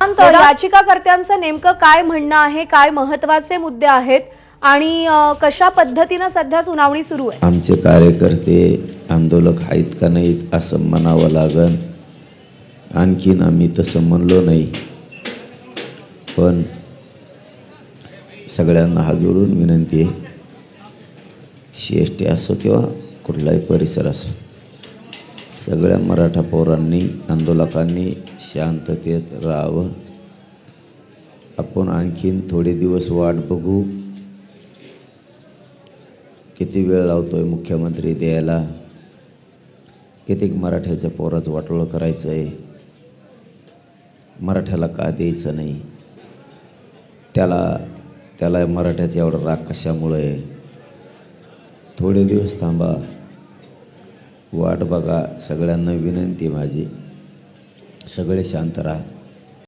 याचिकाकर्त्यांचं नेमकं काय म्हणणं आहे, काय महत्त्वाचे मुद्दे आहेत आणि कशा पद्धतीने सध्या सुनावणी सुरू आहे? आमचे कार्यकर्ते आंदोलक आहेत का नाहीत असं म्हणावं लागन. आणखीन आम्ही तसं म्हणलो नाही, पण सगळ्यांना हात जोडून विनंती आहे, CST असो किंवा कुठलाही परिसर असो, सगळ्या मराठा पौरांनी आंदोलकांनी शांततेत राहावं. आपण आणखीन थोडे दिवस वाट बघू. किती वेळ लावतोय मुख्यमंत्री द्यायला? किती मराठ्याच्या पोराचं वाटोळं करायचं आहे, मराठ्याला का द्यायचं नाही? त्याला मराठ्याचा एवढा राग कशामुळे? थोडे दिवस थांबा, वाट बघा. सगळ्यांना विनंती माझी, सगळे शांत राहा.